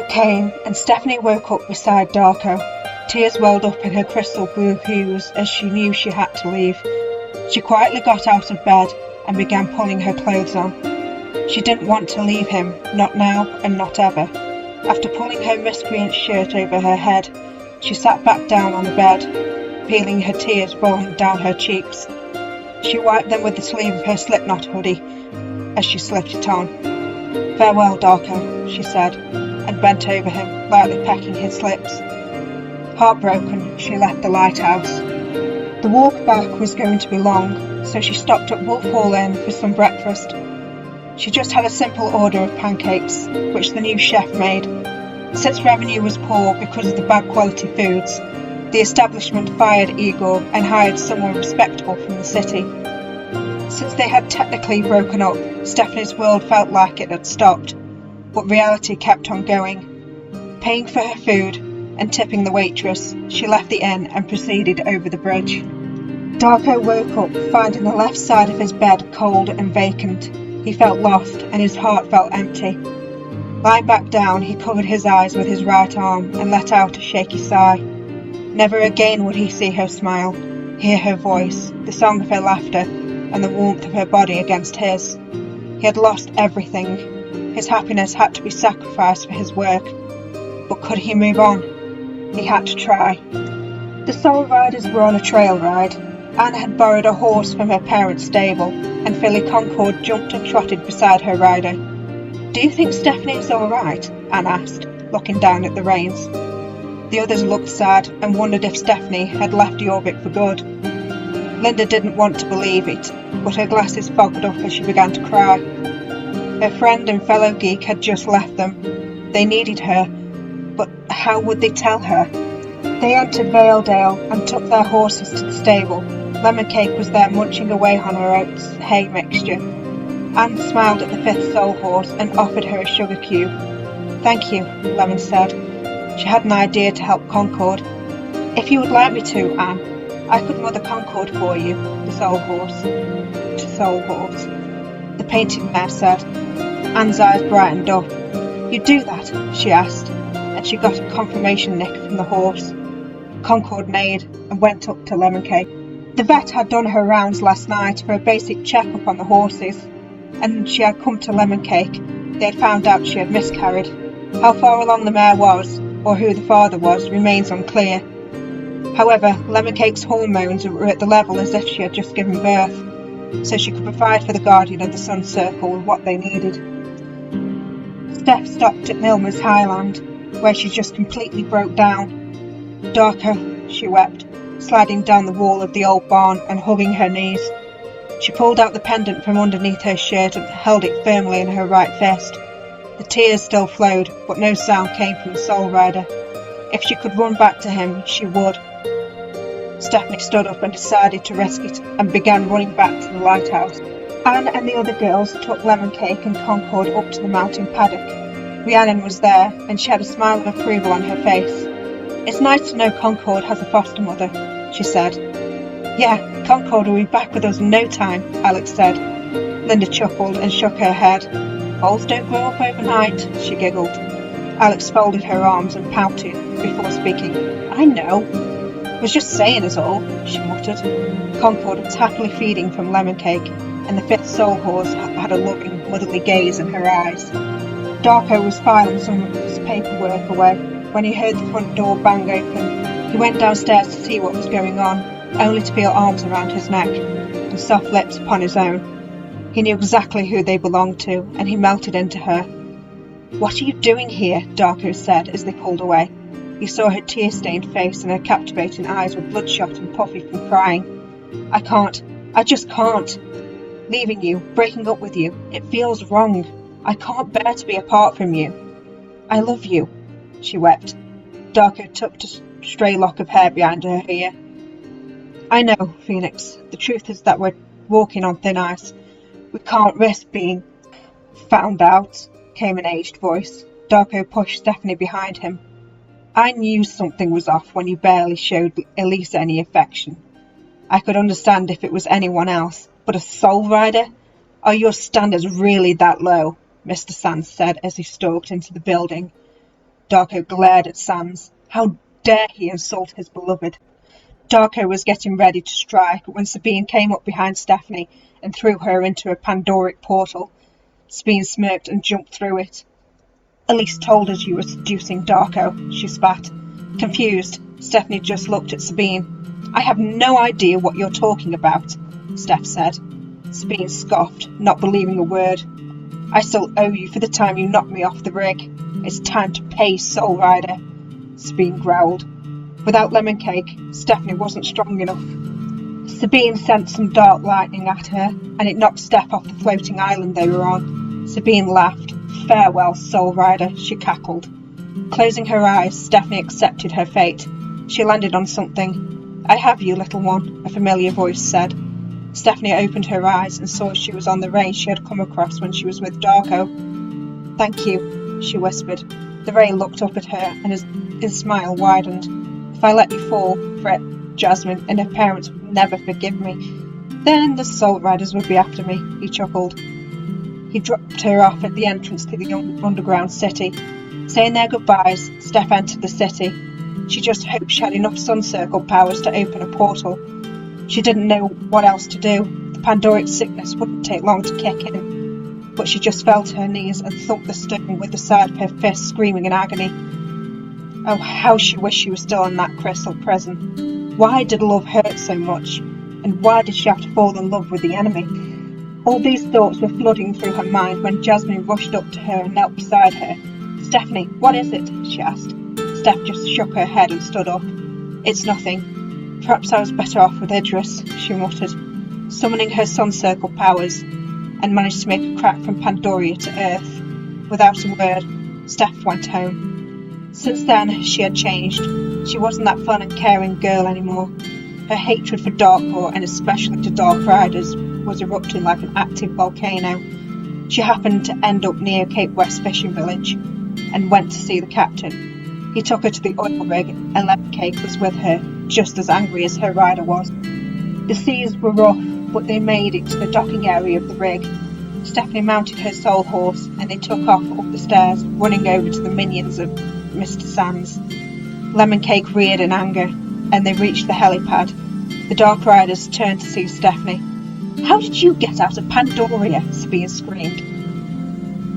Night came, and Stephanie woke up beside Darko. Tears welled up in her crystal blue hues as she knew she had to leave. She quietly got out of bed and began pulling her clothes on. She didn't want to leave him, not now and not ever. After pulling her miscreant shirt over her head, she sat back down on the bed, feeling her tears rolling down her cheeks. She wiped them with the sleeve of her slipknot hoodie as she slipped it on. "Farewell, Darko," she said, and bent over him, lightly pecking his lips. Heartbroken, she left the lighthouse. The walk back was going to be long, so she stopped at Wolf Hall Inn for some breakfast. She just had a simple order of pancakes, which the new chef made. Since revenue was poor because of the bad quality foods, the establishment fired Igor and hired someone respectable from the city. Since they had technically broken up, Stephanie's world felt like it had stopped, but reality kept on going. Paying for her food and tipping the waitress, she left the inn and proceeded over the bridge. Darko woke up, finding the left side of his bed cold and vacant. He felt lost, and his heart felt empty. Lying back down, he covered his eyes with his right arm and let out a shaky sigh. Never again would he see her smile, hear her voice, the song of her laughter, and the warmth of her body against his. He had lost everything. His happiness had to be sacrificed for his work. But could he move on? He had to try. The Soul Riders were on a trail ride. Anne had borrowed a horse from her parents' stable, and Philly Concord jumped and trotted beside her rider. "Do you think Stephanie is all right?" Anne asked, looking down at the reins. The others looked sad and wondered if Stephanie had left Jorvik for good. Linda didn't want to believe it, but her glasses fogged up as she began to cry. Her friend and fellow geek had just left them. They needed her, but how would they tell her? They entered Valedale and took their horses to the stable. Lemon Cake was there munching away on her oats hay mixture. Anne smiled at the fifth soul horse and offered her a sugar cube. "Thank you," Lemon said. She had an idea to help Concord. "If you would like me to, Anne, I could mother Concord for you," the soul horse. The painted mare said. Anne's eyes brightened up. "You'd do that?" she asked, and she got a confirmation nick from the horse. Concord neighed and went up to Lemon Cake. The vet had done her rounds last night for a basic check-up on the horses, and she had come to Lemon Cake. They had found out she had miscarried. How far along the mare was, or who the father was, remains unclear. However, Lemon Cake's hormones were at the level as if she had just given birth, so she could provide for the guardian of the Sun Circle with what they needed. Steph stopped at Milmer's Highland, where she just completely broke down. "Darko," she wept, sliding down the wall of the old barn and hugging her knees. She pulled out the pendant from underneath her shirt and held it firmly in her right fist. The tears still flowed, but no sound came from the Soul Rider. If she could run back to him, she would. Stephanie stood up and decided to risk it and began running back to the lighthouse. Anne and the other girls took Lemon Cake and Concord up to the mountain paddock. Rhiannon was there, and she had a smile of approval on her face. "It's nice to know Concord has a foster mother," she said. "Yeah, Concord will be back with us in no time," Alex said. Linda chuckled and shook her head. "Foals don't grow up overnight," she giggled. Alex folded her arms and pouted before speaking. "I know. Was just saying is all," she muttered. Concord was happily feeding from Lemon Cake, and the fifth soul horse had a loving, motherly gaze in her eyes. Darko was filing some of his paperwork away when he heard the front door bang open. He went downstairs to see what was going on, only to feel arms around his neck and soft lips upon his own. He knew exactly who they belonged to, and he melted into her. "What are you doing here?" Darko said as they pulled away. He saw her tear-stained face, and her captivating eyes were bloodshot and puffy from crying. I just can't. Leaving you, breaking up with you, it feels wrong. I can't bear to be apart from you. I love you," she wept. Darko tucked a stray lock of hair behind her ear. "I know, Phoenix. The truth is that we're walking on thin ice. We can't risk being found out," came an aged voice. Darko pushed Stephanie behind him. "I knew something was off when you barely showed Elise any affection. I could understand if it was anyone else, but a Soul Rider? Are your standards really that low?" Mr. Sands said as he stalked into the building. Darko glared at Sans. How dare he insult his beloved? Darko was getting ready to strike when Sabine came up behind Stephanie and threw her into a Pandoric portal. Sabine smirked and jumped through it. Elise told us you were seducing Darko, she spat. Confused, Stephanie just looked at Sabine. I have no idea what you're talking about, Steph said. Sabine scoffed, not believing a word. I still owe you for the time you knocked me off the rig. It's time to pay, Soul Rider, Sabine growled. Without lemon cake, Stephanie wasn't strong enough. Sabine sent some dark lightning at her, and it knocked Steph off the floating island they were on. Sabine laughed. Farewell, Soul Rider, she cackled. Closing her eyes, Stephanie accepted her fate. She landed on something. I have you, little one, a familiar voice said. Stephanie opened her eyes and saw she was on the ray she had come across when she was with Darko. Thank you, she whispered. The ray looked up at her, and his smile widened. If I let you fall, fret Jasmine, and her parents would never forgive me. Then the Soul Riders would be after me, he chuckled. He dropped her off at the entrance to the underground city. Saying their goodbyes, Steph entered the city. She just hoped she had enough sun circle powers to open a portal. She didn't know what else to do. The Pandoric sickness wouldn't take long to kick in. But she just fell to her knees and thumped the stone with the side of her fist, screaming in agony. Oh, how she wished she was still in that crystal prison. Why did love hurt so much? And why did she have to fall in love with the enemy? All these thoughts were flooding through her mind when Jasmine rushed up to her and knelt beside her. Stephanie, what is it? She asked. Steph just shook her head and stood up. It's nothing. Perhaps I was better off with Idris, she muttered, summoning her sun circle powers, and managed to make a crack from Pandoria to Earth. Without a word, Steph went home. Since then, she had changed. She wasn't that fun and caring girl anymore. Her hatred for Darkcore, and especially to Dark Riders, was erupting like an active volcano. She happened to end up near Cape West Fishing Village and went to see the captain. He took her to the oil rig, and Lemon Cake was with her, just as angry as her rider was. The seas were rough, but they made it to the docking area of the rig. Stephanie mounted her soul horse, and they took off up the stairs, running over to the minions of Mr. Sands. Lemon Cake reared in anger, and they reached the helipad. The Dark Riders turned to see Stephanie. How did you get out of Pandoria? Sabine screamed.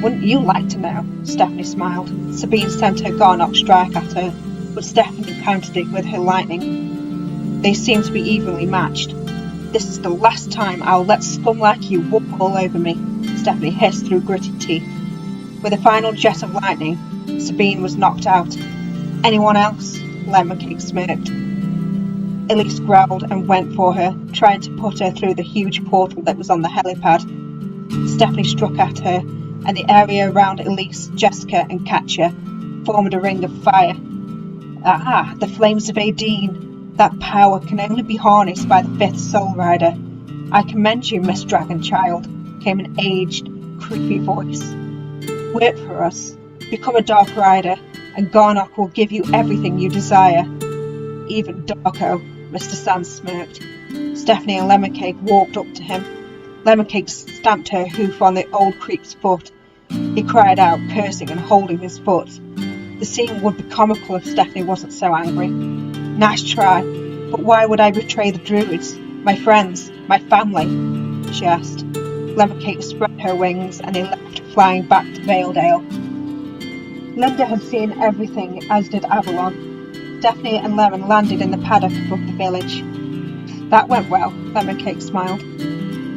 Wouldn't you like to know? Stephanie smiled. Sabine sent her Garnock strike at her, but Stephanie countered it with her lightning. They seemed to be evenly matched. This is the last time I'll let scum like you walk all over me, Stephanie hissed through gritted teeth. With a final jet of lightning, Sabine was knocked out. Anyone else? Lemon Cake smirked. Elise growled and went for her, trying to put her through the huge portal that was on the helipad. Stephanie struck at her, and the area around Elise, Jessica and Katja formed a ring of fire. Ah, the flames of Aideen. That power can only be harnessed by the fifth Soul Rider. I commend you, Miss Dragon Child, came an aged, creepy voice. Work for us, become a Dark Rider, and Garnock will give you everything you desire. Even Darko, Mr. Sands smirked. Stephanie and Lemon Cake walked up to him. Lemon Cake stamped her hoof on the old creep's foot. He cried out, cursing and holding his foot. The scene would be comical if Stephanie wasn't so angry. Nice try, but why would I betray the druids? My friends, my family? She asked. Lemon Cake spread her wings and they left, flying back to Valedale. Linda had seen everything, as did Avalon. Stephanie and Lemon landed in the paddock above the village. That went well, Lemon Cake smiled.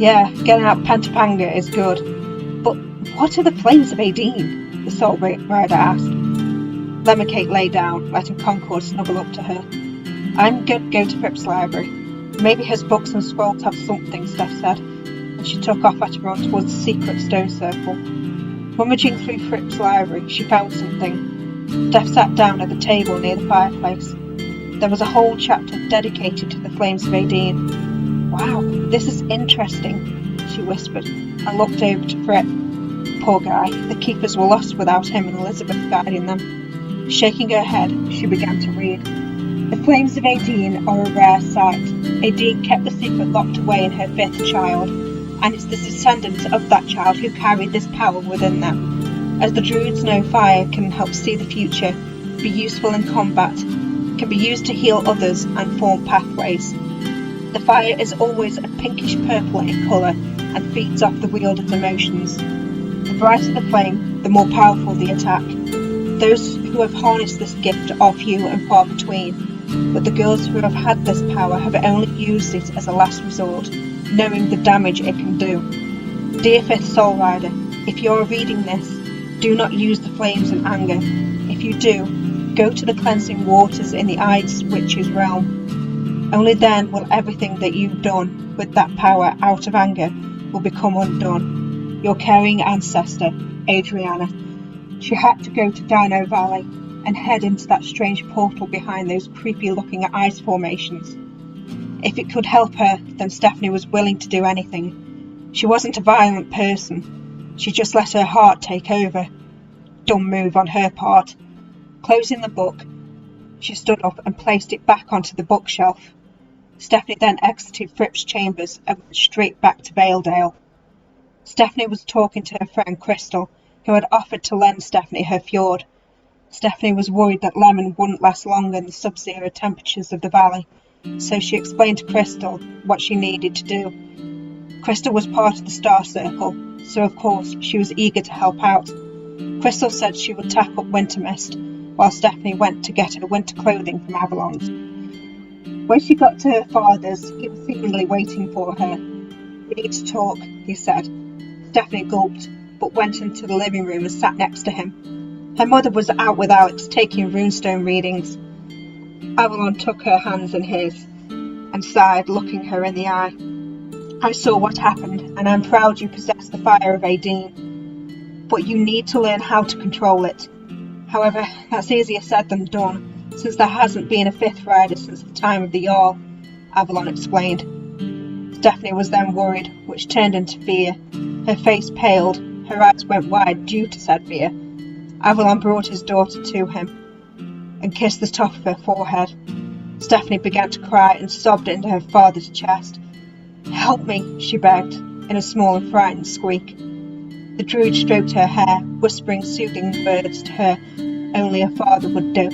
Yeah, getting out Pentapanga is good. But what are the flames of Aideen? The Soul Rider asked. Lemon Cake lay down, letting Concord snuggle up to her. I'm going to go to Fripp's library. Maybe his books and scrolls have something, Steph said, and she took off at a run towards the secret stone circle. Rummaging through Fripp's library, she found something. Steph sat down at the table near the fireplace. There was a whole chapter dedicated to the flames of Aideen. Wow, this is interesting, she whispered, and looked over to Fripp. Poor guy, the keepers were lost without him and Elizabeth guiding them. Shaking her head, she began to read. The flames of Aideen are a rare sight. Aideen kept the secret locked away in her fifth child, and it's the descendants of that child who carried this power within them. As the druids know, fire can help see the future, be useful in combat, can be used to heal others and form pathways. The fire is always a pinkish purple in colour and feeds off the wielder's emotions. The brighter the flame, the more powerful the attack. Those who have harnessed this gift are few and far between, but the girls who have had this power have only used it as a last resort, knowing the damage it can do. Dear 5th Soul Rider, if you are reading this, do not use the flames in anger. If you do, go to the cleansing waters in the Ice Witch's realm. Only then will everything that you've done with that power out of anger will become undone. Your caring ancestor, Adriana. She had to go to Dino Valley and head into that strange portal behind those creepy-looking ice formations. If it could help her, then Stephanie was willing to do anything. She wasn't a violent person. She just let her heart take over. Dumb move on her part. Closing the book, she stood up and placed it back onto the bookshelf. Stephanie then exited Fripp's chambers and went straight back to Valedale. Stephanie was talking to her friend Crystal, who had offered to lend Stephanie her fjord. Stephanie was worried that Lemon wouldn't last long in the sub-zero temperatures of the valley, so she explained to Crystal what she needed to do. Crystal was part of the Star Circle, so of course she was eager to help out. Crystal said she would tack up Winter Mist, while Stephanie went to get her winter clothing from Avalon's. When she got to her father's, he was seemingly waiting for her. "We need to talk," he said. Stephanie gulped, but went into the living room and sat next to him. Her mother was out with Alex taking runestone readings. Avalon took her hands in his and sighed, looking her in the eye. "I saw what happened, and I'm proud you possess the fire of Aideen. But you need to learn how to control it. However, that's easier said than done, since there hasn't been a 5th rider since the time of the Jarl," Avalon explained. Stephanie was then worried, which turned into fear. Her face paled, her eyes went wide due to said fear. Avalon brought his daughter to him and kissed the top of her forehead. Stephanie began to cry and sobbed into her father's chest. "Help me," she begged, in a small and frightened squeak. The druid stroked her hair, whispering soothing words to her only a father would do.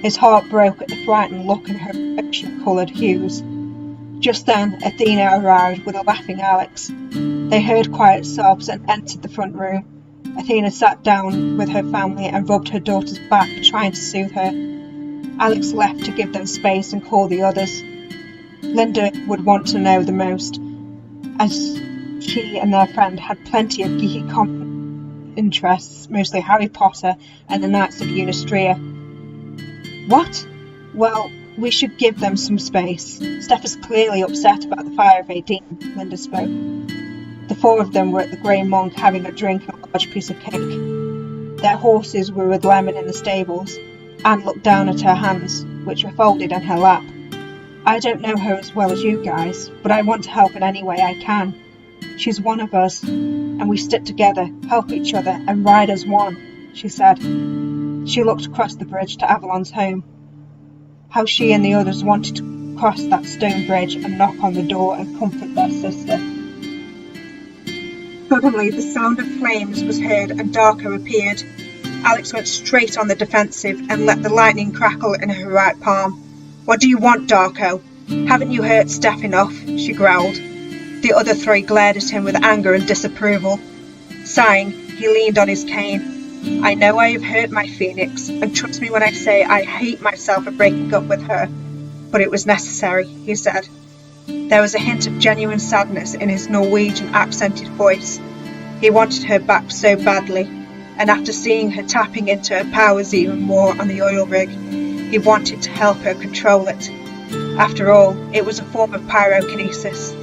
His heart broke at the frightened look in her ocean-coloured hues. Just then, Athena arrived with a laughing Alex. They heard quiet sobs and entered the front room. Athena sat down with her family and rubbed her daughter's back, trying to soothe her. Alex left to give them space and call the others. Linda would want to know the most, as she and their friend had plenty of geeky interests, mostly Harry Potter and the Knights of Unistria. "What? Well, we should give them some space. Steph is clearly upset about the fire of Aideen," Linda spoke. The 4 of them were at the Grey Monk having a drink and a large piece of cake. Their horses were with Lemon in the stables. Anne looked down at her hands, which were folded in her lap. "I don't know her as well as you guys, but I want to help in any way I can. She's one of us, and we stick together, help each other, and ride as one," she said. She looked across the bridge to Avalon's home. How she and the others wanted to cross that stone bridge and knock on the door and comfort their sister. Suddenly, the sound of flames was heard and Darko appeared. Alex went straight on the defensive and let the lightning crackle in her right palm. "What do you want, Darko? Haven't you hurt Steph enough?" she growled. The other 3 glared at him with anger and disapproval. Sighing, he leaned on his cane. "I know I have hurt my Phoenix, and trust me when I say I hate myself for breaking up with her, but it was necessary," he said. There was a hint of genuine sadness in his Norwegian-accented voice. He wanted her back so badly, and after seeing her tapping into her powers even more on the oil rig, he wanted to help her control it. After all, it was a form of pyrokinesis.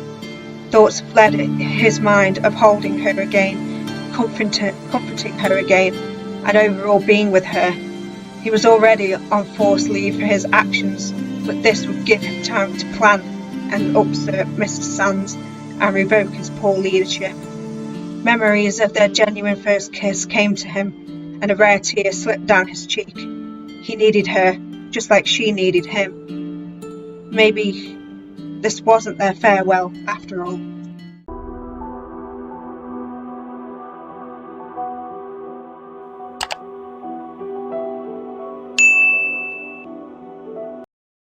Thoughts fled his mind of holding her again, comforting her again, and overall being with her. He was already on forced leave for his actions, but this would give him time to plan and usurp Mr. Sands and revoke his poor leadership. Memories of their genuine first kiss came to him, and a rare tear slipped down his cheek. He needed her, just like she needed him. Maybe this wasn't their farewell after all.